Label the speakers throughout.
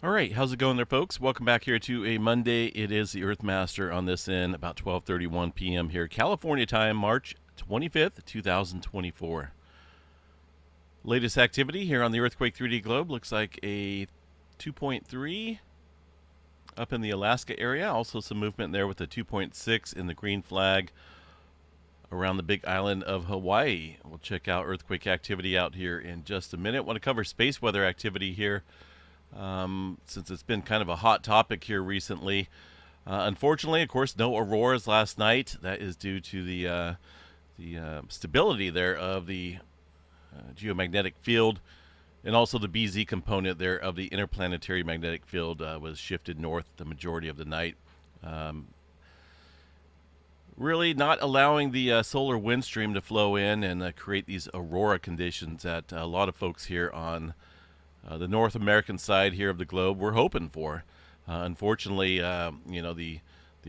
Speaker 1: All right, how's it going there, folks? Welcome back here to a Monday. It is the Earthmaster on this end, about 12:31 p.m. here, California time, March 25th, 2024. Latest activity here on the Earthquake 3D globe looks like a 2.3 up in the Alaska area. Also some movement there with a 2.6 in the green flag around the big island of Hawaii. We'll check out earthquake activity out here in just a minute. Want to cover space weather activity here. Since it's been kind of a hot topic here recently. Unfortunately, of course, no auroras last night. That is due to the stability there of the geomagnetic field, and also the BZ component there of the interplanetary magnetic field was shifted north the majority of the night. Really not allowing the solar wind stream to flow in and create these aurora conditions that a lot of folks here on the North American side here of the globe we're hoping for. Unfortunately, the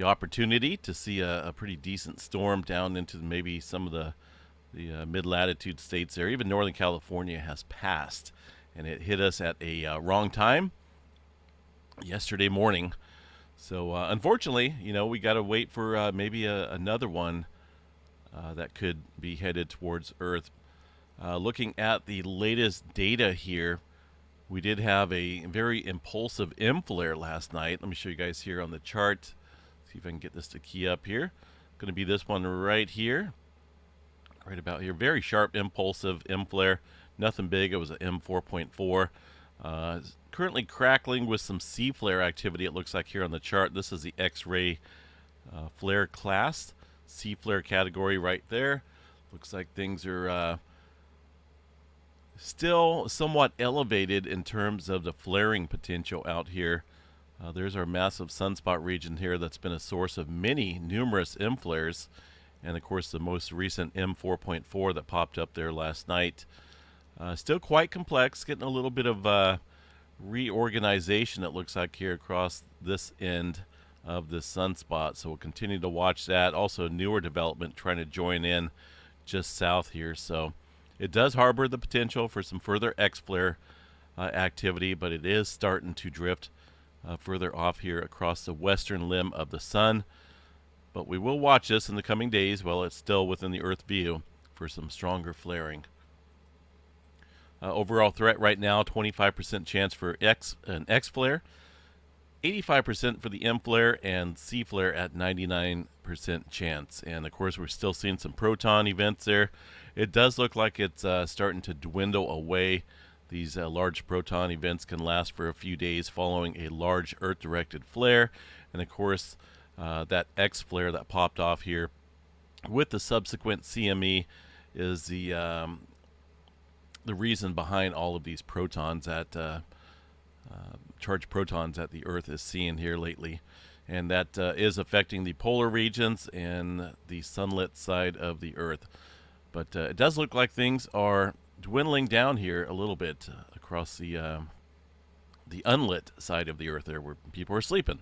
Speaker 1: opportunity to see a pretty decent storm down into maybe some of the mid-latitude states there, even Northern California, has passed, and it hit us at a wrong time yesterday morning. So unfortunately, we got to wait for maybe another one that could be headed towards Earth. Looking at the latest data here, we did have a very impulsive M flare last night. Let me show you guys here on the chart. See if I can get this to key up here. Going to be this one right here. Right about here. Very sharp, impulsive M flare. Nothing big. It was an M4.4. Currently crackling with some C flare activity, it looks like here on the chart. This is the X-ray flare class. C flare category right there. Looks like things are still somewhat elevated in terms of the flaring potential out here. There's our massive sunspot region here that's been a source of numerous M flares, and of course the most recent M4.4 that popped up there last night. Still quite complex, getting a little bit of reorganization, it looks like, here across this end of the sunspot, so we'll continue to watch that. Also newer development trying to join in just south here, so it does harbor the potential for some further X-flare activity, but it is starting to drift further off here across the western limb of the sun. But we will watch this in the coming days while it's still within the Earth view for some stronger flaring. Overall threat right now, 25% chance for an X-flare, 85% for the M flare, and C flare at 99% chance. And of course, we're still seeing some proton events there. It does look like it's starting to dwindle away. These large proton events can last for a few days following a large Earth-directed flare. And of course, that X flare that popped off here with the subsequent CME is the reason behind all of these protons that charged protons that the Earth is seeing here lately, and that is affecting the polar regions and the sunlit side of the Earth. But it does look like things are dwindling down here a little bit across the unlit side of the Earth there, where people are sleeping.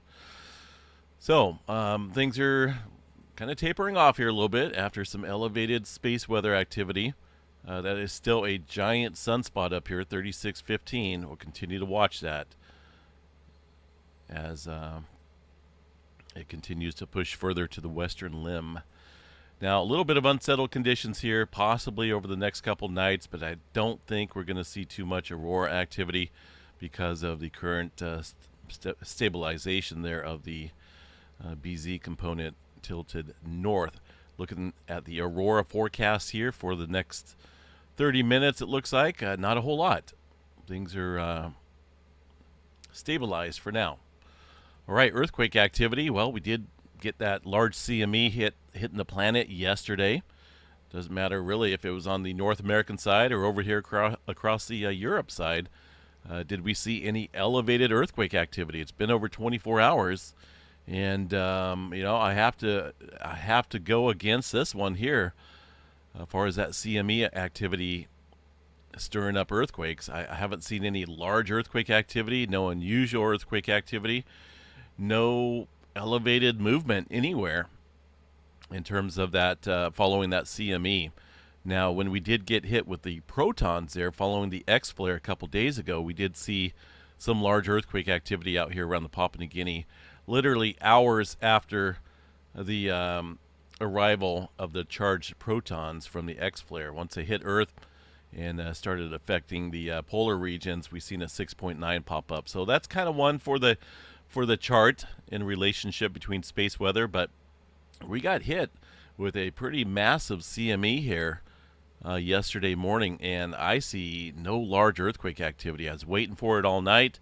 Speaker 1: So things are kind of tapering off here a little bit after some elevated space weather activity. That is still a giant sunspot up here, 3615. We'll continue to watch that as it continues to push further to the western limb. Now, a little bit of unsettled conditions here, possibly over the next couple nights, but I don't think we're going to see too much aurora activity because of the current stabilization there of the BZ component tilted north. Looking at the aurora forecast here for the next 30 minutes, it looks like not a whole lot. Things are stabilized for now. All right, earthquake activity. Well, we did get that large CME hitting the planet yesterday. Doesn't matter really if it was on the North American side or over here across the Europe side. Did we see any elevated earthquake activity? It's been over 24 hours, and I have to go against this one here. As far as that CME activity stirring up earthquakes, I haven't seen any large earthquake activity, no unusual earthquake activity, no elevated movement anywhere in terms of that following that CME. Now, when we did get hit with the protons there following the X flare a couple days ago, we did see some large earthquake activity out here around the Papua New Guinea, literally hours after the arrival of the charged protons from the X flare. Once they hit Earth and started affecting the polar regions, we've seen a 6.9 pop up. So that's kind of one for the chart in relationship between space weather. But we got hit with a pretty massive CME here yesterday morning, and I see no large earthquake activity. I was waiting for it all night.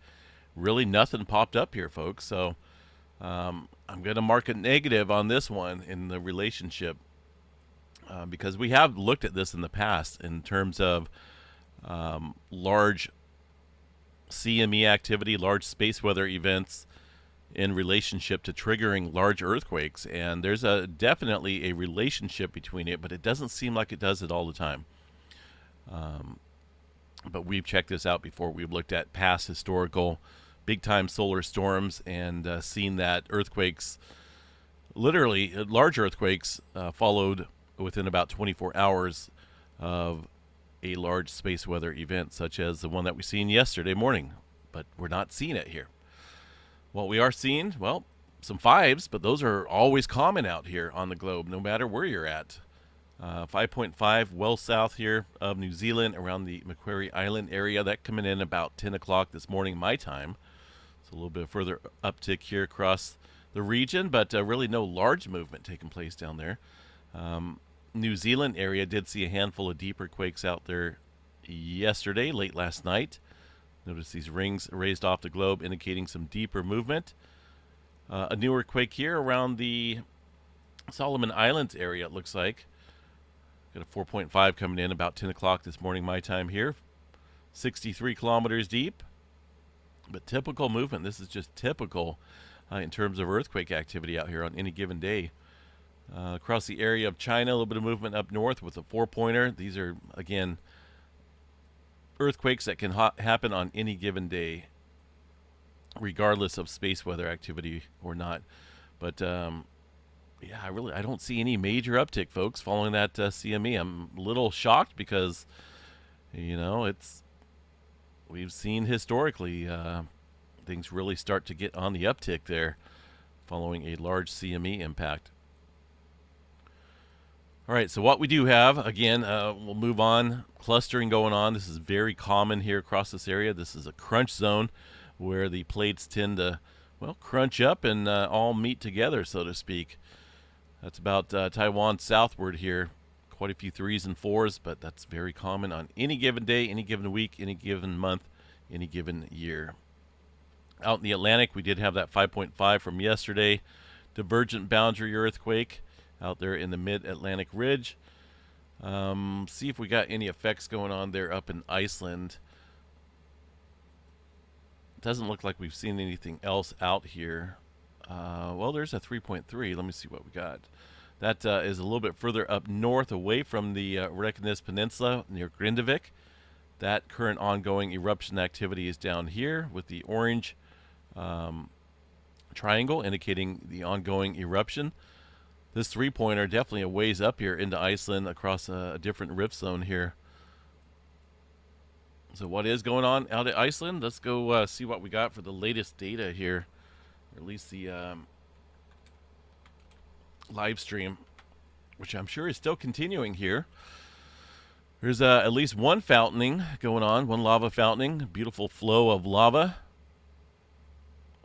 Speaker 1: Really nothing popped up here, folks. So I'm going to mark a negative on this one in the relationship because we have looked at this in the past in terms of large CME activity, large space weather events in relationship to triggering large earthquakes, and there's definitely a relationship between it, but it doesn't seem like it does it all the time. But we've checked this out before. We've looked at past historical big-time solar storms and seen that earthquakes, literally large earthquakes, followed within about 24 hours of a large space weather event, such as the one that we seen yesterday morning. But we're not seeing it here. What we are seeing, well, some fives, but those are always common out here on the globe, no matter where you're at. 5.5 well south here of New Zealand, around the Macquarie Island area. That coming in about 10 o'clock this morning, my time. So a little bit further uptick here across the region, but really no large movement taking place down there. New Zealand area did see a handful of deeper quakes out there yesterday, late last night. Notice these rings raised off the globe indicating some deeper movement. A newer quake here around the Solomon Islands area, it looks like. Got a 4.5 coming in about 10 o'clock this morning, my time here. 63 kilometers deep. But typical movement. This is just typical in terms of earthquake activity out here on any given day. Across the area of China, a little bit of movement up north with a 4-pointer. These are, again, earthquakes that can happen on any given day, regardless of space weather activity or not. But yeah, I don't see any major uptick, folks, following that CME. I'm a little shocked because, we've seen historically things really start to get on the uptick there following a large CME impact. All right, so what we do have, again, we'll move on. Clustering going on. This is very common here across this area. This is a crunch zone where the plates tend to, crunch up and all meet together, so to speak. That's about Taiwan southward here. Quite a few 3s and 4s, but that's very common on any given day, any given week, any given month, any given year. Out in the Atlantic, we did have that 5.5 from yesterday. Divergent boundary earthquake out there in the mid-Atlantic ridge. See if we got any effects going on there up in Iceland. Doesn't look like we've seen anything else out here. There's a 3.3. Let me see what we got. That is a little bit further up north, away from the Reykjanes Peninsula near Grindavik. That current ongoing eruption activity is down here with the orange triangle indicating the ongoing eruption. This 3-pointer definitely a ways up here into Iceland across a different rift zone here. So what is going on out at Iceland? Let's go see what we got for the latest data here, or at least the live stream, which I'm sure is still continuing here. There's at least one fountaining going on, one lava fountaining, beautiful flow of lava.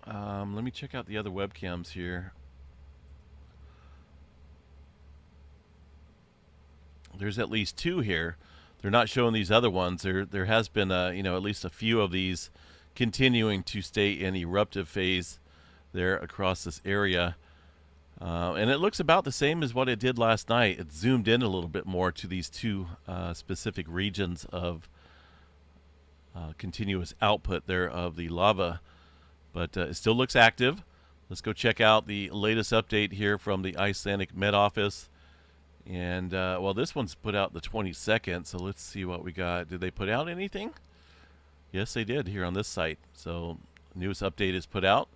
Speaker 1: Let me check out the other webcams here. There's at least 2 here. They're not showing these other ones. There has been at least a few of these continuing to stay in eruptive phase there across this area. And it looks about the same as what it did last night. It zoomed in a little bit more to these 2 specific regions of continuous output there of the lava. But it still looks active. Let's go check out the latest update here from the Icelandic Met Office. And, this one's put out the 22nd, so let's see what we got. Did they put out anything? Yes, they did here on this site. So, newest update is put out.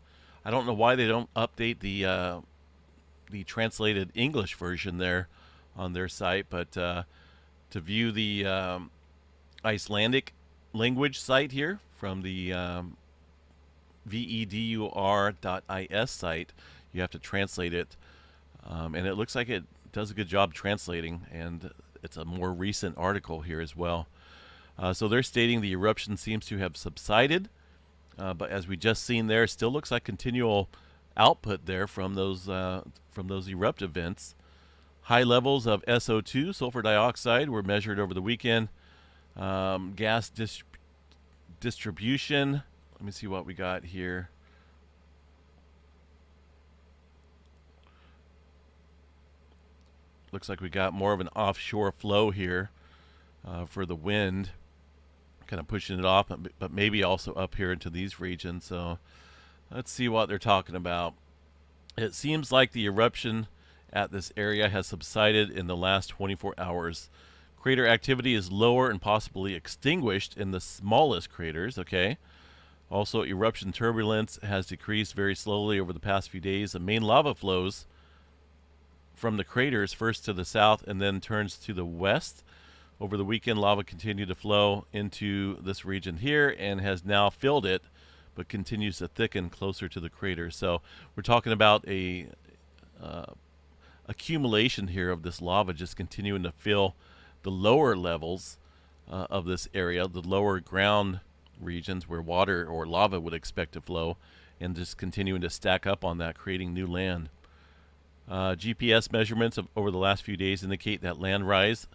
Speaker 1: I don't know why they don't update the translated English version there on their site, but to view the Icelandic language site here from the vedur.is site. You have to translate it, and it looks like it does a good job translating, and it's a more recent article here as well. So they're stating the eruption seems to have subsided, but as we just seen there, still looks like continual output there from those eruptive vents. High levels of SO2, sulfur dioxide, were measured over the weekend. Gas distribution. Let me see what we got here. Looks like we got more of an offshore flow here for the wind, kind of pushing it off, but maybe also up here into these regions. So let's see what they're talking about. It seems like the eruption at this area has subsided in the last 24 hours. Crater activity is lower and possibly extinguished in the smallest craters, okay? Also, eruption turbulence has decreased very slowly over the past few days. The main lava flows from the craters first to the south and then turns to the west. Over the weekend, lava continued to flow into this region here and has now filled it, but continues to thicken closer to the crater. So we're talking about a accumulation here of this lava just continuing to fill the lower levels of this area, the lower ground regions where water or lava would expect to flow, and just continuing to stack up on that, creating new land. GPS measurements over the last few days indicate that land rise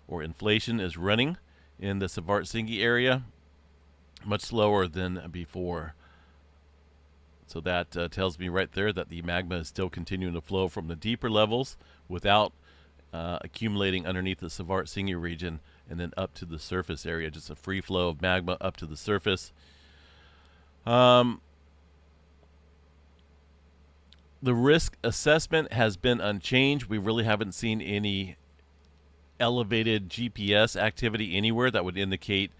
Speaker 1: or inflation is running in the Svartsengi area much slower than before. So that tells me right there that the magma is still continuing to flow from the deeper levels without accumulating underneath the Svartsengi region and then up to the surface area. Just a free flow of magma up to the surface. The risk assessment has been unchanged. We really haven't seen any elevated GPS activity anywhere that would indicate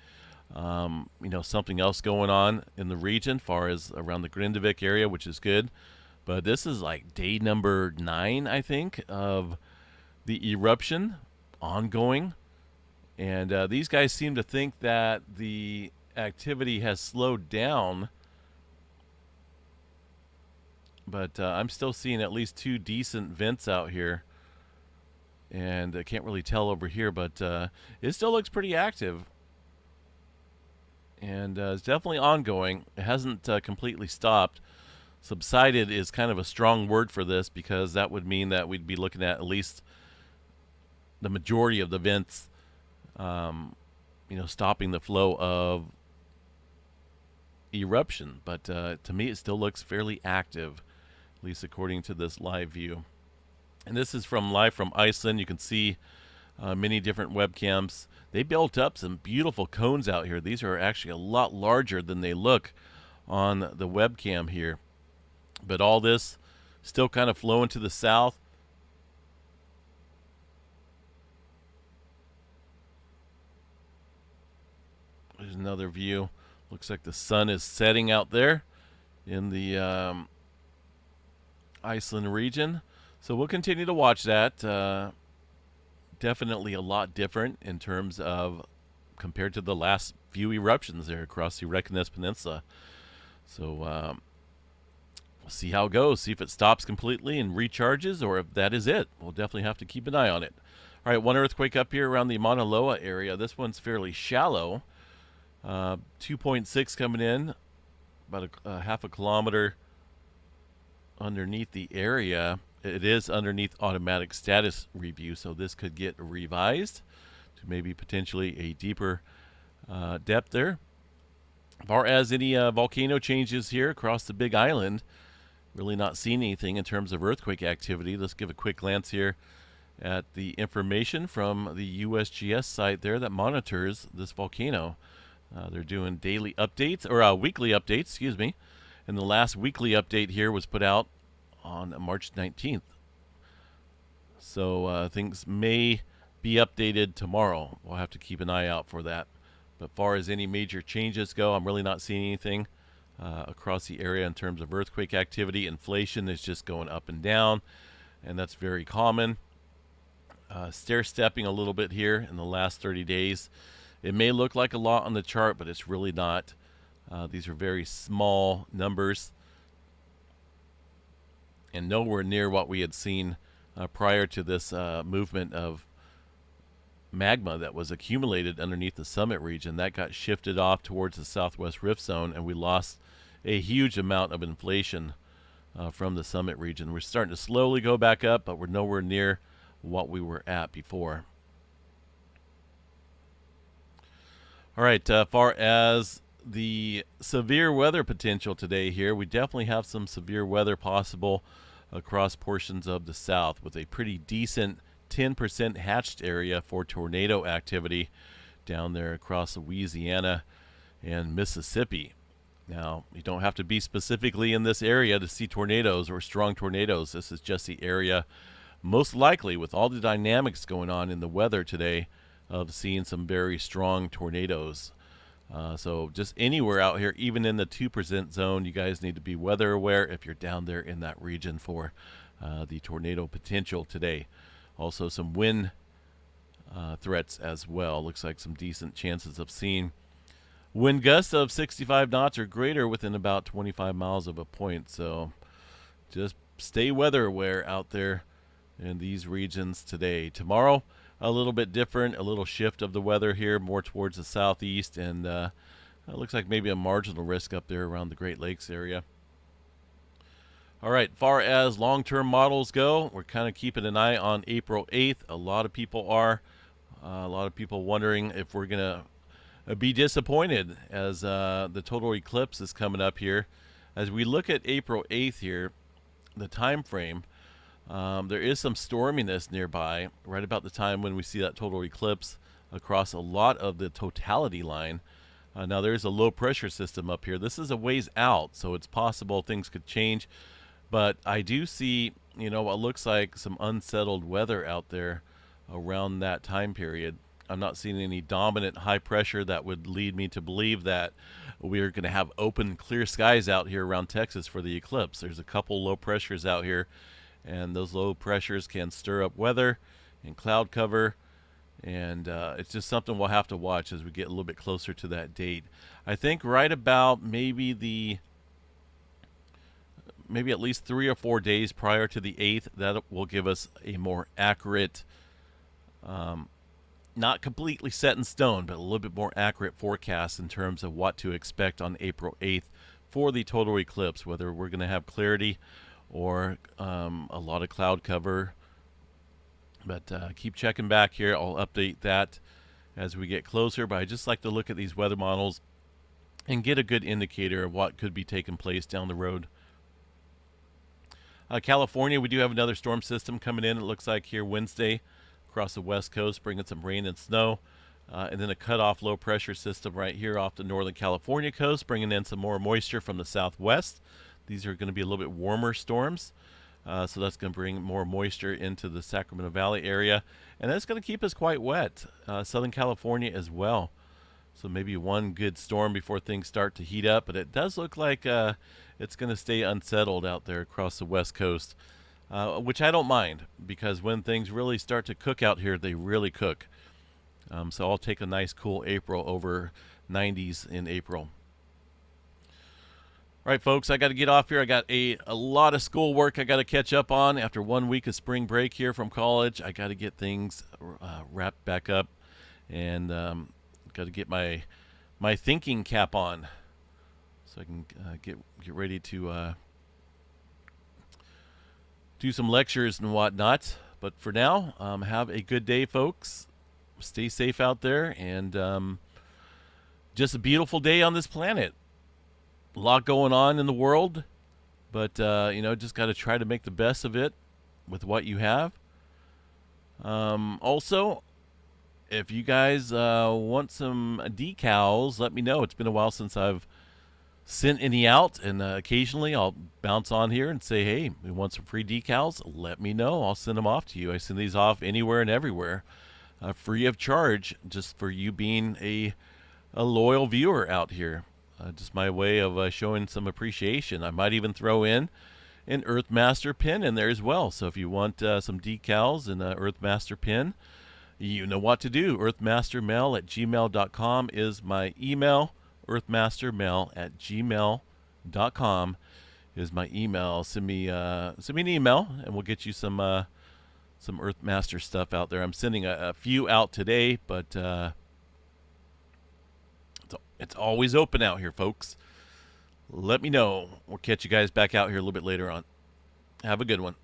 Speaker 1: something else going on in the region, far as around the Grindavik area, which is good. But this is like day number 9, I think, of the eruption ongoing. And these guys seem to think that the activity has slowed down. But I'm still seeing at least 2 decent vents out here. And I can't really tell over here, but it still looks pretty active. And it's definitely ongoing. It hasn't completely stopped. Subsided is kind of a strong word for this, because that would mean that we'd be looking at least the majority of the vents, stopping the flow of eruption. But to me, it still looks fairly active, at least according to this live view. And this is live from Iceland. You can see many different webcams. They built up some beautiful cones out here. These are actually a lot larger than they look on the webcam here. But all this still kind of flowing to the south. There's another view. Looks like the sun is setting out there in the Iceland region. So we'll continue to watch that. Definitely a lot different in terms of compared to the last few eruptions there across the Reykjanes Peninsula. So we'll see how it goes. See if it stops completely and recharges, or if that is it. We'll definitely have to keep an eye on it. All right, one earthquake up here around the Mauna Loa area. This one's fairly shallow. 2.6 coming in, about a half a kilometer underneath the area. It is underneath automatic status review, so this could get revised to maybe potentially a deeper depth there. As far as any volcano changes here across the Big Island, really not seeing anything in terms of earthquake activity. Let's give a quick glance here at the information from the USGS site there that monitors this volcano. They're doing daily updates, or weekly updates, excuse me. And the last weekly update here was put out on March 19th. So things may be updated tomorrow. We'll have to keep an eye out for that. But as far as any major changes go, I'm really not seeing anything across the area in terms of earthquake activity. Inflation is just going up and down, and that's very common. Stair-stepping a little bit here in the last 30 days. It may look like a lot on the chart, but it's really not. These are very small numbers and nowhere near what we had seen prior to this movement of magma that was accumulated underneath the summit region. That got shifted off towards the southwest rift zone, and we lost a huge amount of inflation from the summit region. We're starting to slowly go back up, but we're nowhere near what we were at before. All right, far as the severe weather potential today here, we definitely have some severe weather possible across portions of the south with a pretty decent 10% hatched area for tornado activity down there across Louisiana and Mississippi. Now, you don't have to be specifically in this area to see tornadoes or strong tornadoes. This is just the area most likely, with all the dynamics going on in the weather today, of seeing some very strong tornadoes. So just anywhere out here, even in the 2% zone, you guys need to be weather aware if you're down there in that region for the tornado potential today. Also some wind threats as well. Looks like some decent chances of seeing wind gusts of 65 knots or greater within about 25 miles of a point. So just stay weather aware out there in these regions today. Tomorrow, a little bit different, a little shift of the weather here, more towards the southeast, and it looks like maybe a marginal risk up there around the Great Lakes area. All right, far as long-term models go, we're kind of keeping an eye on April 8th. A lot of people are. A lot of people wondering if we're going to be disappointed as the total eclipse is coming up here. As we look at April 8th here, the time frame, there is some storminess nearby right about the time when we see that total eclipse across a lot of the totality line. Now there's a low pressure system up here. This is a ways out, so it's possible things could change. But I do see, what looks like some unsettled weather out there around that time period. I'm not seeing any dominant high pressure that would lead me to believe that we are going to have open, clear skies out here around Texas for the eclipse. There's a couple low pressures out here, and those low pressures can stir up weather and cloud cover, and it's just something we'll have to watch as we get a little bit closer to that date. I think right about maybe at least 3 or 4 days prior to the 8th, that will give us a more accurate, not completely set in stone, but a little bit more accurate forecast in terms of what to expect on April 8th for the total eclipse, whether we're going to have clarity or a lot of cloud cover. But keep checking back here. I'll update that as we get closer, but I just like to look at these weather models and get a good indicator of what could be taking place down the road. California, we do have another storm system coming in, it looks like here Wednesday across the west coast, bringing some rain and snow. And then a cutoff low pressure system right here off the northern California coast, bringing in some more moisture from the southwest. These are going to be a little bit warmer storms. So that's going to bring more moisture into the Sacramento Valley area. And that's going to keep us quite wet. Southern California as well. So maybe one good storm before things start to heat up. But it does look like it's going to stay unsettled out there across the west coast. Which I don't mind, because when things really start to cook out here, they really cook. So I'll take a nice cool April over 90s in April. All right, folks, I got to get off here. I got a lot of school work I got to catch up on after 1 week of spring break here from college. I got to get things wrapped back up, and got to get my thinking cap on so I can get ready to do some lectures and whatnot. But for now, have a good day, folks. Stay safe out there, and just a beautiful day on this planet. A lot going on in the world, but just got to try to make the best of it with what you have. Also, if you guys want some decals, let me know. It's been a while since I've sent any out, and occasionally I'll bounce on here and say, hey, we want some free decals. Let me know. I'll send them off to you. I send these off anywhere and everywhere, free of charge, just for you being a loyal viewer out here. Just my way of showing some appreciation. I might even throw in an Earthmaster pin in there as well. So if you want some decals and an Earthmaster pin, you know what to do. Earthmastermail@gmail.com is my email. earthmastermail@gmail.com is my email. Send me an email, and we'll get you some Earthmaster stuff out there. I'm sending a few out today, but it's always open out here, folks. Let me know. We'll catch you guys back out here a little bit later on. Have a good one.